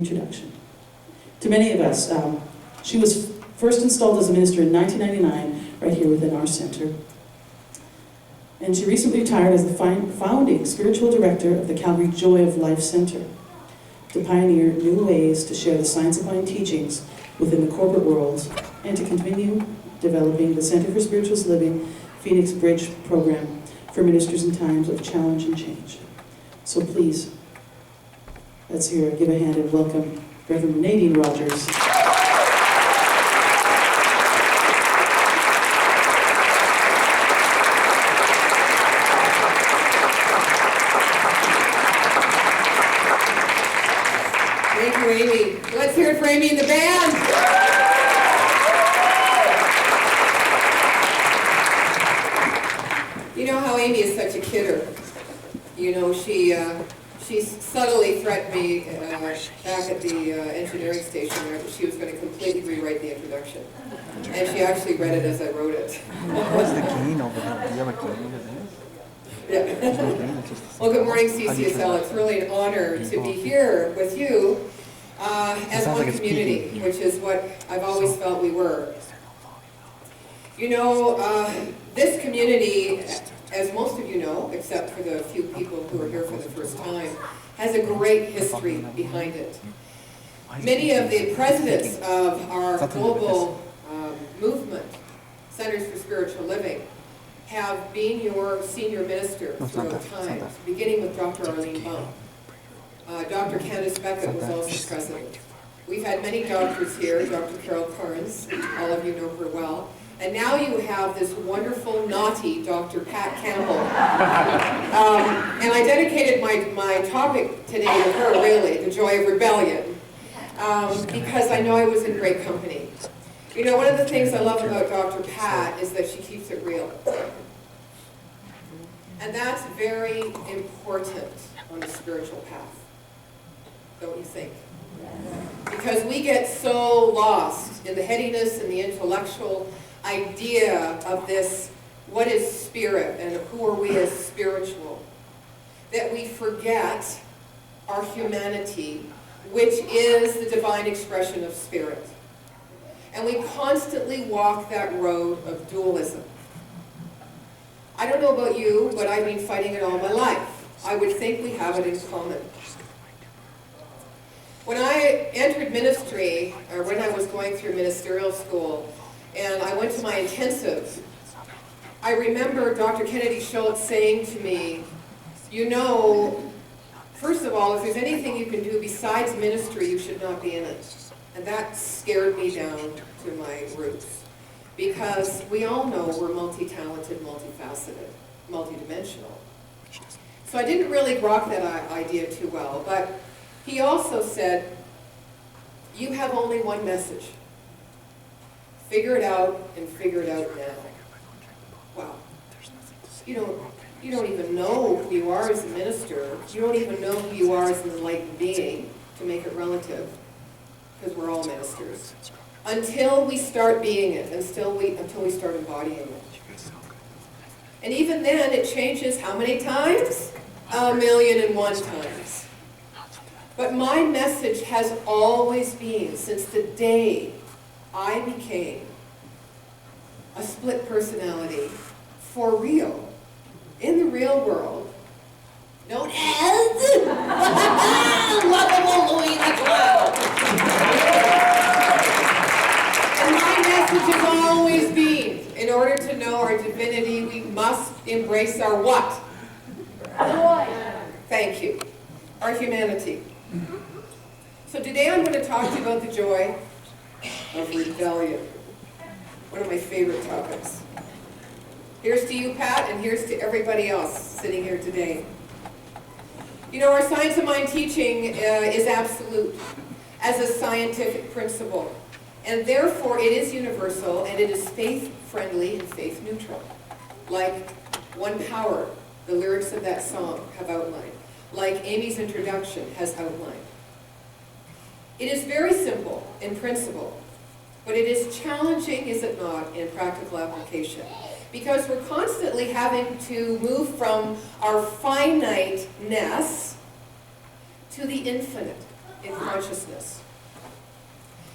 Introduction. To many of us, she was first installed as a minister in 1999, right here within our center. And she recently retired as the founding spiritual director of the Calvary Joy of Life Center, to pioneer new ways to share the science of mind teachings within the corporate world, and to continue developing the Center for Spiritual Living Phoenix Bridge program for ministers in times of challenge and change. So please, let's give a hand and welcome Reverend Nadene Rogers. Thank you, Amy. Let's hear it for Amy and the band. You know how Amy is such a kidder. You know, she subtly threatened me back at the engineering station there that she was going to completely rewrite the introduction. And she actually read it as I wrote it. What's the gain over there? Do you have a gain over there? Yeah. Well, good morning, CCSL. It's really an honor to be here with you as one community, which is what I've always felt we were. You know, this community, as most of you know, except for the few people who are here for the first time, has a great history behind it. Many of the presidents of our global movement, Centers for Spiritual Living, have been your senior minister throughout time, beginning with Dr. Arlene Baum. Dr. Candace Beckett was also president. We've had many doctors here, Dr. Carol Carnes, all of you know her well. And now you have this wonderful, naughty Dr. Pat Campbell. And I dedicated my topic today to her, really, the joy of rebellion, because I know I was in great company. You know, one of the things I love about Dr. Pat is that she keeps it real. And that's very important on the spiritual path, don't you think? Because we get so lost in the headiness and the intellectual idea of this, what is spirit and who are we as spiritual, that we forget our humanity, which is the divine expression of spirit. And we constantly walk that road of dualism. I don't know about you, but I've been fighting it all my life. I would think we have it in common. When I entered ministry, or when I was going through ministerial school, and I went to my intensive, I remember Dr. Kennedy Schultz saying to me, you know, first of all, if there's anything you can do besides ministry, you should not be in it. And that scared me down to my roots. Because we all know we're multi-talented, multifaceted, multidimensional. So I didn't really grok that idea too well, but he also said, you have only one message. Figure it out and figure it out now. Wow. You don't even know who you are as a minister. You don't even know who you are as an enlightened being, to make it relative, because we're all ministers. Until we start being it, until we start embodying it. And even then, it changes how many times? 1,000,001 times. But my message has always been, since the day I became a split personality for real, in the real world, known as Lovable Louis the Clown. And my message has always been, in order to know our divinity, we must embrace our what? Joy. Thank you. Our humanity. So today I'm going to talk to you about the joy of rebellion. One of my favorite topics. Here's to you, Pat, and here's to everybody else sitting here today. You know, our science of mind teaching is absolute as a scientific principle. And therefore, it is universal, and it is faith-friendly and faith-neutral. Like One Power, the lyrics of that song have outlined. Like Amy's introduction has outlined. It is very simple in principle, but it is challenging, is it not, in practical application? Because we're constantly having to move from our finiteness to the infinite. in consciousness.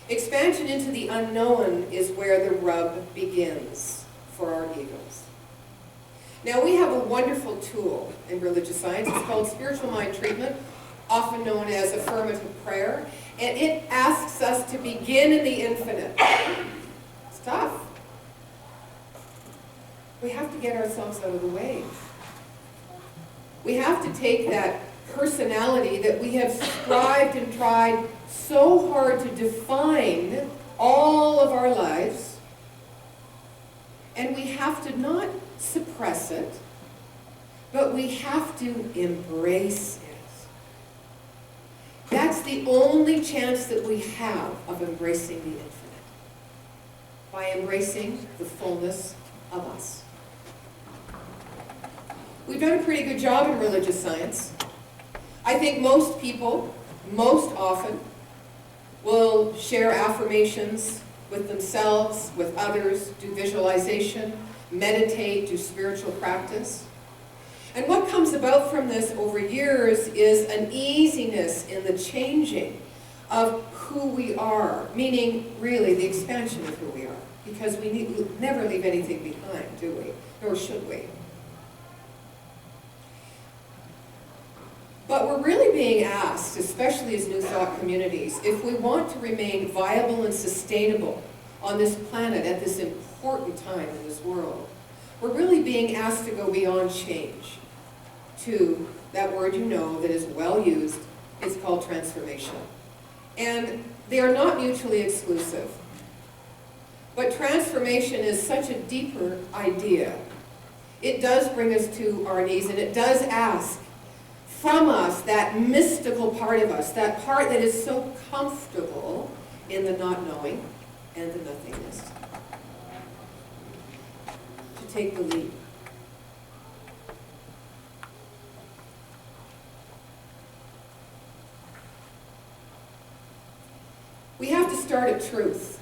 Expansion into the unknown is where the rub begins for our egos. Now, we have a wonderful tool in religious science. It's called spiritual mind treatment, often known as affirmative prayer, and it asks us to begin in the infinite. It's tough. We have to get ourselves out of the way. We have to take that personality that we have strived and tried so hard to define all of our lives, and we have to not suppress it, but we have to embrace it. That's the only chance that we have of embracing the infinite, by embracing the fullness of us. We've done a pretty good job in religious science. I think most people, most often, will share affirmations with themselves, with others, do visualization, meditate, do spiritual practice. And what comes about from this over years is an easiness in the changing of who we are, meaning really the expansion of who we are, because we never leave anything behind, do we? Nor should we. But we're really being asked, especially as New Thought communities, if we want to remain viable and sustainable on this planet at this important time in this world, we're really being asked to go beyond change to that word you know that is well used. It's called transformation. And they are not mutually exclusive. But transformation is such a deeper idea. It does bring us to our knees, and it does ask from us that mystical part of us, that part that is so comfortable in the not knowing and the nothingness, to take the lead. We have to start at truth,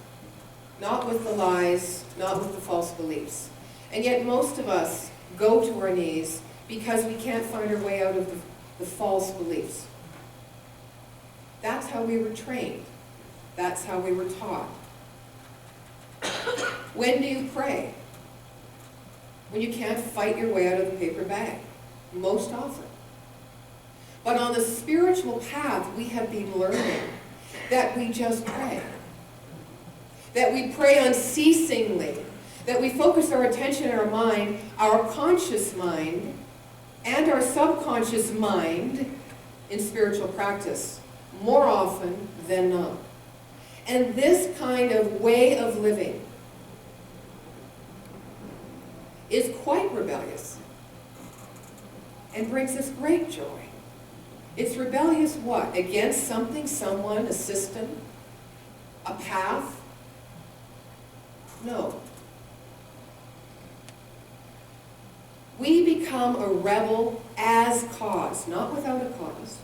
not with the lies, not with the false beliefs. And yet most of us go to our knees because we can't find our way out of the false beliefs. That's how we were trained. That's how we were taught. When do you pray? When you can't fight your way out of the paper bag, most often. But on the spiritual path, we have been learning that we just pray. That we pray unceasingly. That we focus our attention and our mind, our conscious mind, and our subconscious mind in spiritual practice, more often than not. And this kind of way of living is quite rebellious and brings us great joy. It's rebellious what? Against something, someone, a system, a path? No. We become a rebel as cause, not without a cause.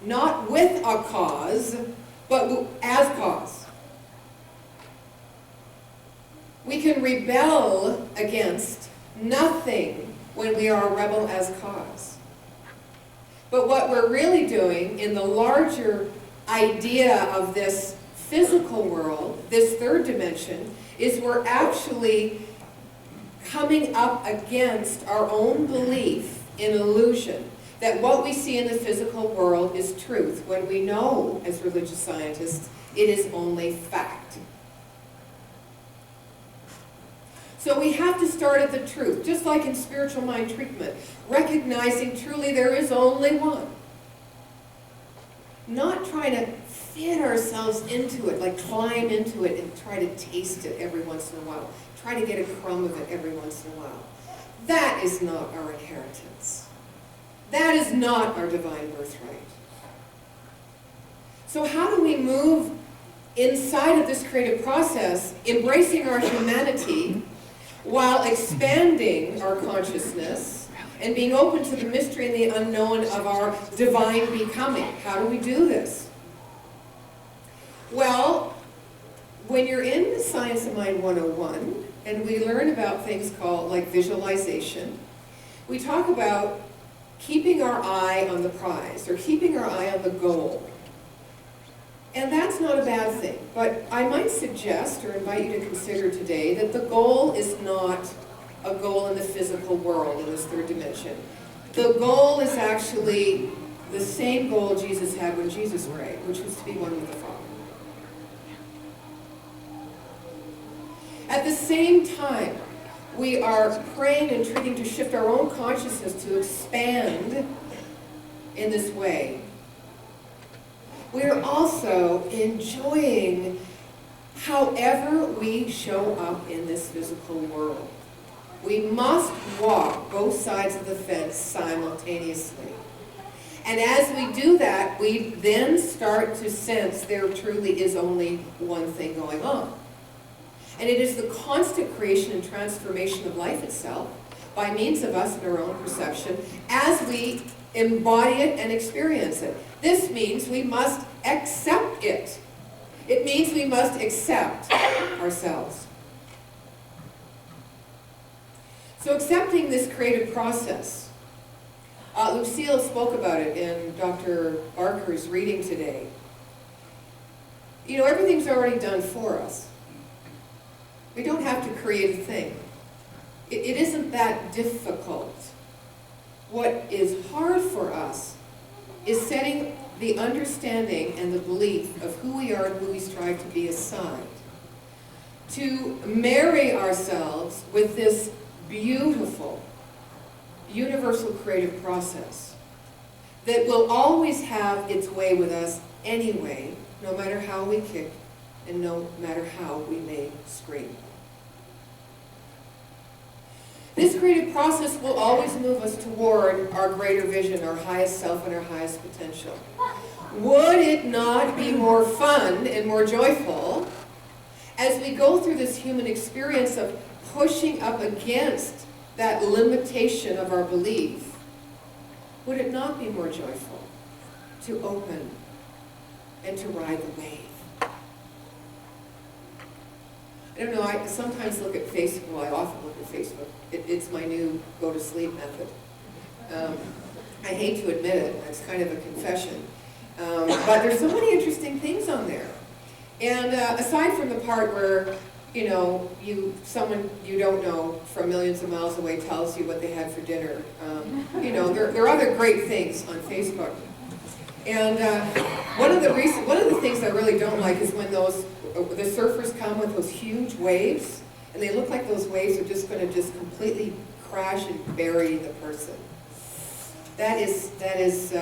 Not with a cause, but as cause. We can rebel against nothing when we are a rebel as cause. But what we're really doing in the larger idea of this physical world, this third dimension, is we're actually coming up against our own belief in illusion, that what we see in the physical world is truth, when we know, as religious scientists, it is only fact. So we have to start at the truth, just like in spiritual mind treatment, recognizing truly there is only one. Not trying to fit ourselves into it, like climb into it and try to taste it every once in a while. Try to get a crumb of it every once in a while. That is not our inheritance. That is not our divine birthright. So how do we move inside of this creative process, embracing our humanity while expanding our consciousness and being open to the mystery and the unknown of our divine becoming? How do we do this? Well, when you're in Science of Mind 101, and we learn about things called like visualization, we talk about keeping our eye on the prize, or keeping our eye on the goal. And that's not a bad thing, but I might suggest or invite you to consider today that the goal is not a goal in the physical world, in this third dimension. The goal is actually the same goal Jesus had when Jesus prayed, which was to be one with the Father. At the same time, we are praying and treating to shift our own consciousness to expand in this way. We are also enjoying however we show up in this physical world. We must walk both sides of the fence simultaneously. And as we do that, we then start to sense there truly is only one thing going on. And it is the constant creation and transformation of life itself by means of us and our own perception as we embody it and experience it. This means we must accept it. It means we must accept ourselves. So accepting this creative process, Lucille spoke about it in Dr. Barker's reading today. You know, everything's already done for us. We don't have to create a thing. It isn't that difficult. What is hard for us is setting the understanding and the belief of who we are and who we strive to be aside. To marry ourselves with this beautiful, universal creative process that will always have its way with us anyway, no matter how we kick and no matter how we may scream. This creative process will always move us toward our greater vision, our highest self, and our highest potential. Would it not be more fun and more joyful as we go through this human experience of pushing up against that limitation of our belief? Would it not be more joyful to open and to ride the wave? I don't know, I sometimes look at Facebook, well, I often look at Facebook. It's my new go-to-sleep method. I hate to admit it, it's kind of a confession. But there's so many interesting things on there. And aside from the part where, you know, someone you don't know from millions of miles away tells you what they had for dinner, you know, there are other great things on Facebook. And one of the things I really don't like is when the surfers come with those huge waves, and they look like those waves are just going to just completely crash and bury the person. That is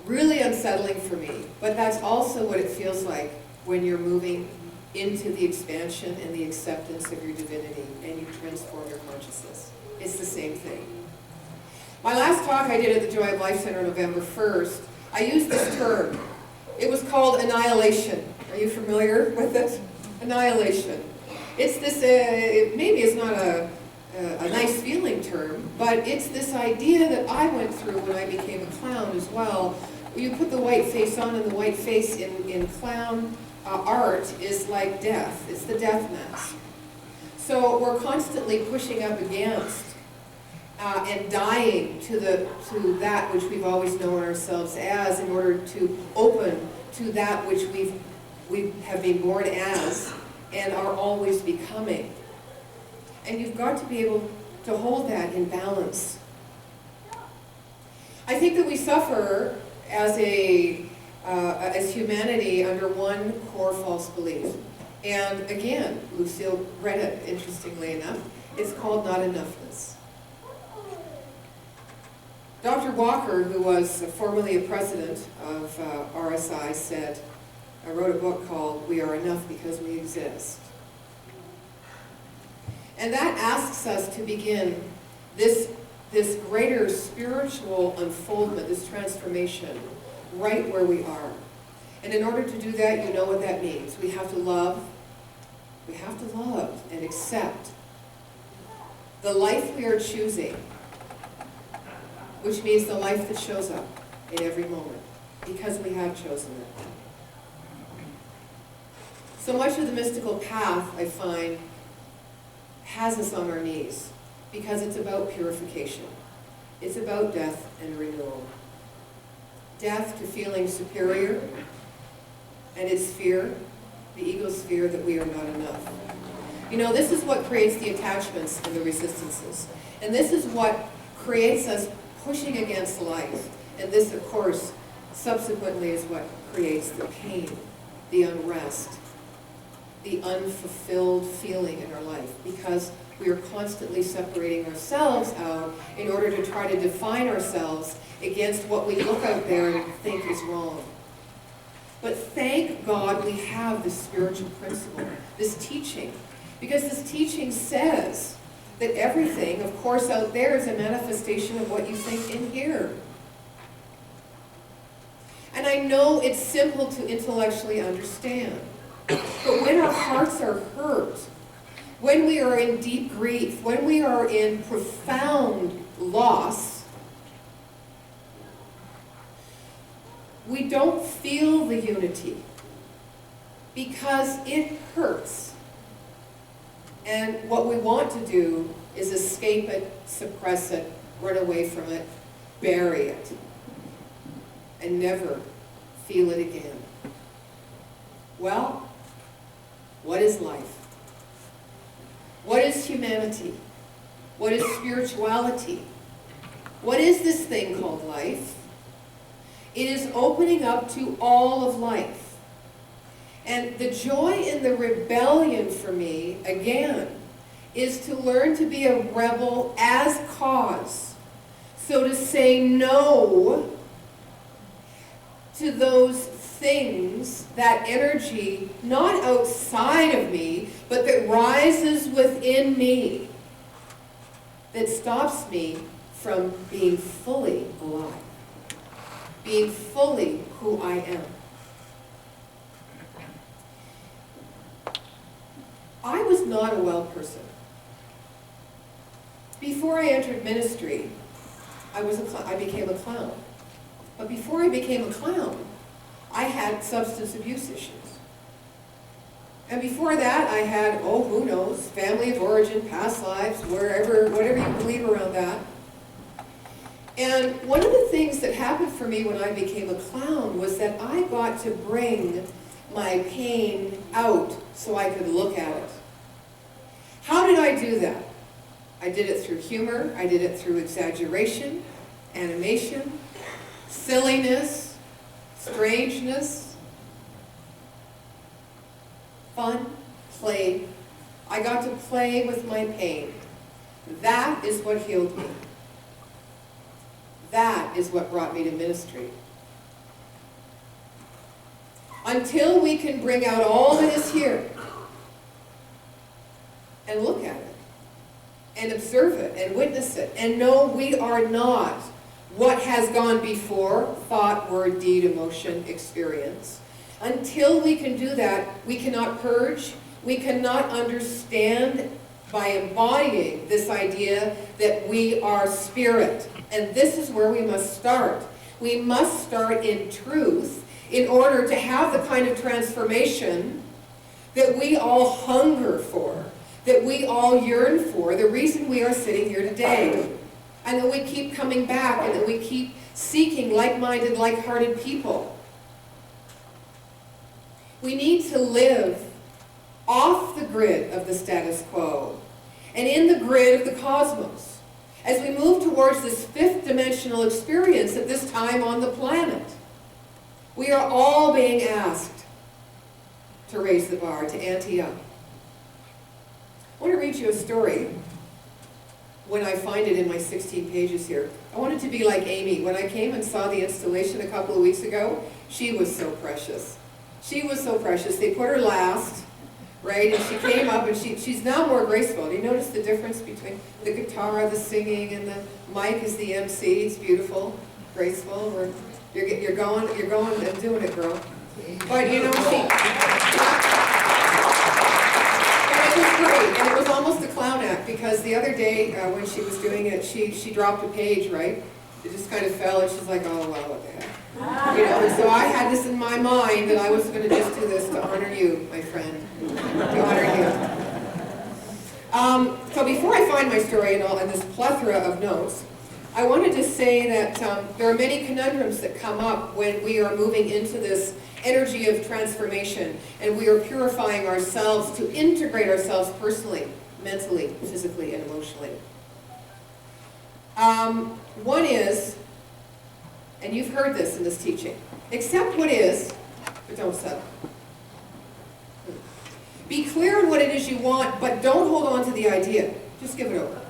really unsettling for me, but that's also what it feels like when you're moving into the expansion and the acceptance of your divinity and you transform your consciousness. It's the same thing. My last talk I did at the Joy of Life Center November 1st, I used this term. It was called annihilation. Are you familiar with it? Annihilation. It's this, maybe it's not a nice feeling term, but it's this idea that I went through when I became a clown as well. You put the white face on, and the white face in clown art is like death. It's the death mask. So we're constantly pushing up against and dying to that which we've always known ourselves as in order to open to that which we have been born as and are always becoming. And you've got to be able to hold that in balance. I think that we suffer as humanity under one core false belief. And again, Lucille read it, interestingly enough. It's called not enoughness. Dr. Walker, who was formerly a president of RSI, wrote a book called We Are Enough Because We Exist. And that asks us to begin this greater spiritual unfoldment, this transformation, right where we are. And in order to do that, you know what that means. We have to love and accept the life we are choosing, which means the life that shows up in every moment, because we have chosen it. So much of the mystical path, I find, has us on our knees, because it's about purification. It's about death and renewal. Death to feeling superior, And it's fear, the ego's fear that we are not enough. You know, this is what creates the attachments and the resistances. And this is what creates us pushing against life. And this, of course, subsequently is what creates the pain, the unrest, the unfulfilled feeling in our life, because we are constantly separating ourselves out in order to try to define ourselves against what we look out there and think is wrong. But thank God we have this spiritual principle, this teaching, because this teaching says that everything, of course, out there is a manifestation of what you think in here. And I know it's simple to intellectually understand, but when our hearts are hurt, when we are in deep grief, when we are in profound loss, we don't feel the unity because it hurts. And what we want to do is escape it, suppress it, run away from it, bury it, and never feel it again. Well, what is life? What is humanity? What is spirituality? What is this thing called life? It is opening up to all of life. And the joy in the rebellion for me, again, is to learn to be a rebel as cause. So to say no to those things, that energy, not outside of me, but that rises within me, that stops me from being fully alive, being fully who I am. I was not a well person. Before I entered ministry, I became a clown. But before I became a clown, I had substance abuse issues. And before that, I had, oh, who knows, family of origin, past lives, wherever, whatever you believe around that. And one of the things that happened for me when I became a clown was that I got to bring my pain out so I could look at it. How did I do that? I did it through humor, I did it through exaggeration, animation, silliness, strangeness, fun, play. I got to play with my pain. That is what healed me. That is what brought me to ministry. Until we can bring out all that is here and look at it and observe it and witness it and know we are not what has gone before, thought, word, deed, emotion, experience. Until we can do that, we cannot purge, we cannot understand by embodying this idea that we are spirit. And this is where we must start. We must start in truth in order to have the kind of transformation that we all hunger for, that we all yearn for, the reason we are sitting here today. And that we keep coming back, and that we keep seeking like-minded, like-hearted people. We need to live off the grid of the status quo and in the grid of the cosmos as we move towards this fifth dimensional experience at this time on the planet. We are all being asked to raise the bar, to ante up. I want to read you a story. When I find it in my 16 pages here. I wanted to be like Amy. When I came and saw the installation a couple of weeks ago, she was so precious. She was so precious. They put her last, right? And she came up and she's now more graceful. Do you notice the difference between the guitar, the singing, and the mic is the MC? It's beautiful, graceful. You're going and doing it, girl. But you know, it was great, and it was almost a clown act, because the other day when she was doing it, she dropped a page, right? It just kind of fell, and she's like, oh, well, what the heck? You know, and so I had this in my mind that I was going to just do this to honor you, my friend, to honor you. So before I find my story and this plethora of notes, I wanted to say that there are many conundrums that come up when we are moving into this energy of transformation, and we are purifying ourselves to integrate ourselves personally, mentally, physically, and emotionally. One is, and you've heard this in this teaching, accept what is, but don't settle. Be clear on what it is you want, but don't hold on to the idea. Just give it over.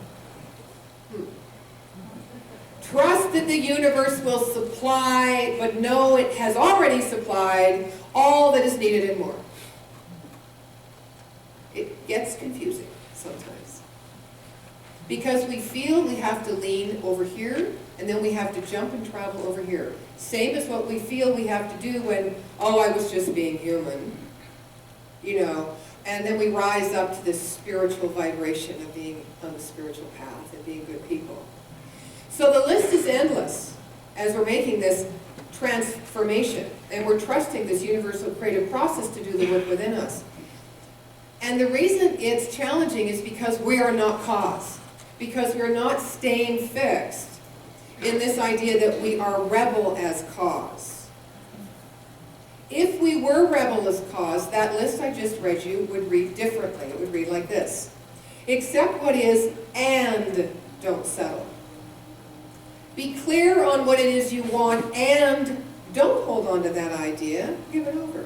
Trust that the universe will supply, but know it has already supplied all that is needed and more. It gets confusing sometimes. Because we feel we have to lean over here, and then we have to jump and travel over here. Same as what we feel we have to do when, oh, I was just being human. You know, and then we rise up to this spiritual vibration of being on the spiritual path and being good people. So the list is endless as we're making this transformation, and we're trusting this universal creative process to do the work within us. And the reason it's challenging is because we are not cause, because we're not staying fixed in this idea that we are rebel as cause. If we were rebel as cause, that list I just read you would read differently. It would read like this: accept what is and don't settle. Be clear on what it is you want and don't hold on to that idea. Give it over.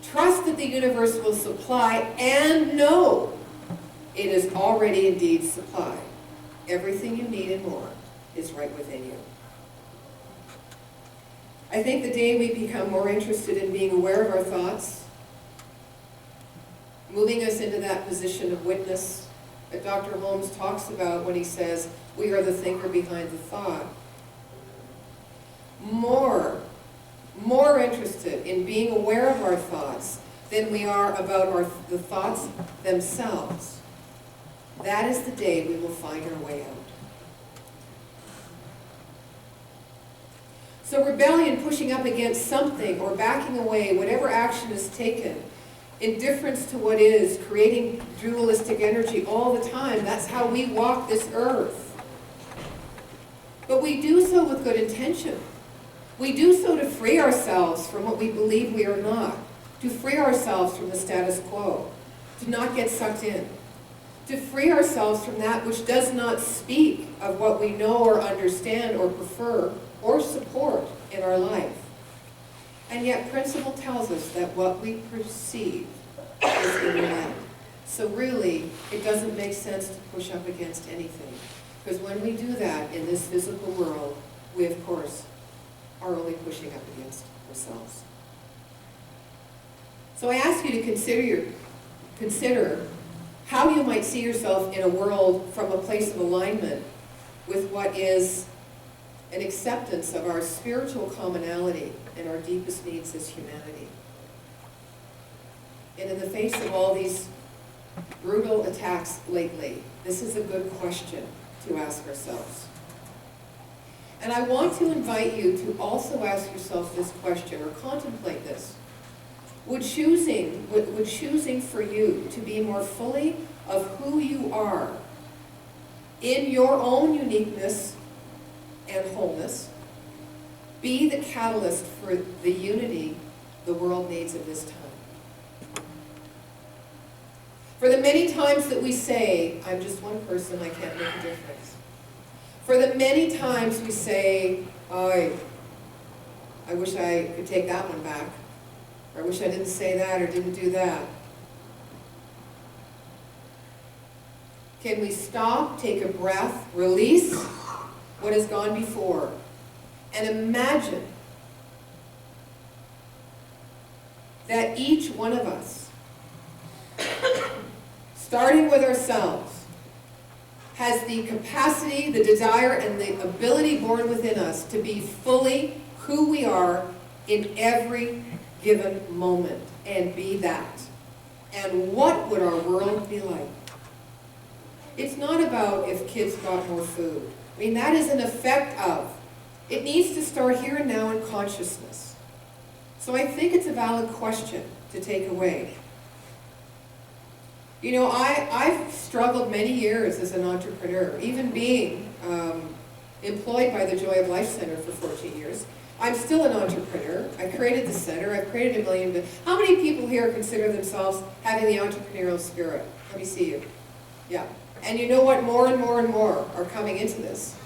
Trust that the universe will supply and know it is already indeed supplied. Everything you need and more is right within you. I think the day we become more interested in being aware of our thoughts, moving us into that position of witness that Dr. Holmes talks about when he says, we are the thinker behind the thought. More interested in being aware of our thoughts than we are about the thoughts themselves. That is the day we will find our way out. So rebellion, pushing up against something or backing away, whatever action is taken, indifference to what is, creating dualistic energy all the time, that's how we walk this earth. But we do so with good intention. We do so to free ourselves from what we believe we are not, to free ourselves from the status quo, to not get sucked in, to free ourselves from that which does not speak of what we know or understand or prefer or support in our life. And yet principle tells us that what we perceive is in the end. So really, it doesn't make sense to push up against anything. Because when we do that in this physical world, we of course are only pushing up against ourselves. So I ask you to consider how you might see yourself in a world from a place of alignment with what is an acceptance of our spiritual commonality and our deepest needs as humanity. And in the face of all these brutal attacks lately, this is a good question to ask ourselves. And I want to invite you to also ask yourself this question, or contemplate this. Would choosing for you to be more fully of who you are in your own uniqueness and wholeness be the catalyst for the unity the world needs at this time? For the many times that we say, I'm just one person, I can't make a difference. For the many times we say, I wish I could take that one back. Or I wish I didn't say that or didn't do that. Can we stop, take a breath, release what has gone before, and imagine that each one of us, starting with ourselves, has the capacity, the desire, and the ability born within us to be fully who we are in every given moment, and be that. And what would our world be like? It's not about if kids got more food. I mean, that is an effect of. It needs to start here and now in consciousness. So I think it's a valid question to take away. You know, I've struggled many years as an entrepreneur, even being employed by the Joy of Life Center for 14 years. I'm still an entrepreneur. I created the center. I've created a million. How many people here consider themselves having the entrepreneurial spirit? Let me see you. Yeah. And you know what? More and more and more are coming into this.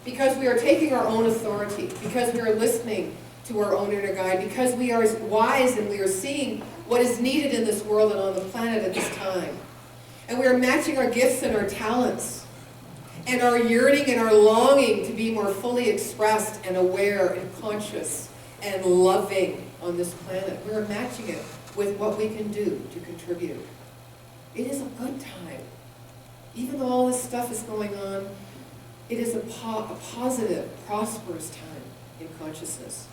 Because we are taking our own authority, because we are listening to our own inner guide, because we are wise and we are seeing what is needed in this world and on the planet at this time. And we are matching our gifts and our talents and our yearning and our longing to be more fully expressed and aware and conscious and loving on this planet. We're matching it with what we can do to contribute. It is a good time. Even though all this stuff is going on, it is a positive, prosperous time in consciousness.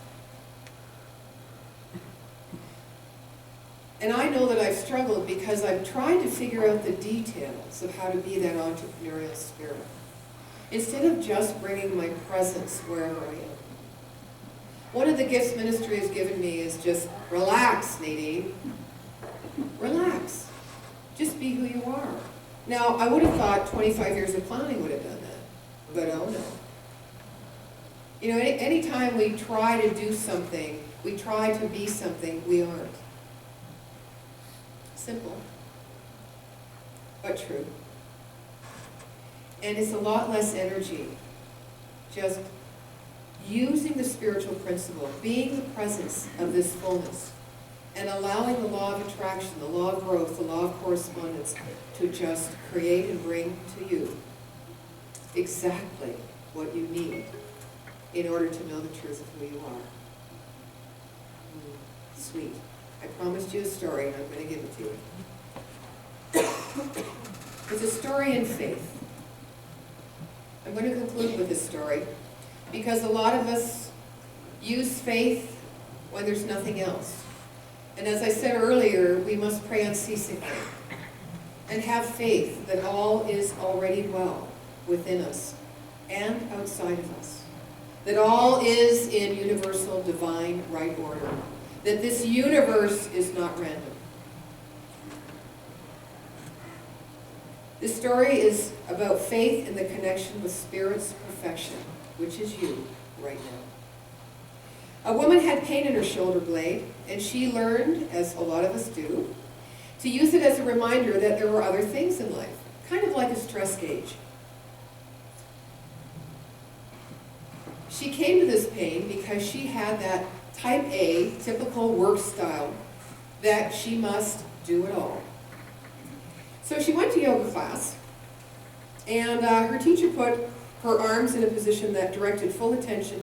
And I know that I've struggled because I've tried to figure out the details of how to be that entrepreneurial spirit, instead of just bringing my presence wherever I am. One of the gifts ministry has given me is just relax, Nadene. Relax. Just be who you are. Now, I would have thought 25 years of clowning would have done that, but oh no. You know, anytime we try to do something, we try to be something we aren't. Simple, but true. And it's a lot less energy. Just using the spiritual principle, being the presence of this fullness, and allowing the law of attraction, the law of growth, the law of correspondence to just create and bring to you exactly what you need in order to know the truth of who you are. Sweet. I promised you a story, and I'm going to give it to you. It's a story in faith. I'm going to conclude with this story because a lot of us use faith when there's nothing else. And as I said earlier, we must pray unceasingly and have faith that all is already well within us and outside of us. That all is in universal divine right order. That this universe is not random. This story is about faith in the connection with Spirit's perfection, which is you right now. A woman had pain in her shoulder blade, and she learned, as a lot of us do, to use it as a reminder that there were other things in life, kind of like a stress gauge. She came to this pain because she had that type A, typical work style, that she must do it all. So she went to yoga class, and her teacher put her arms in a position that directed full attention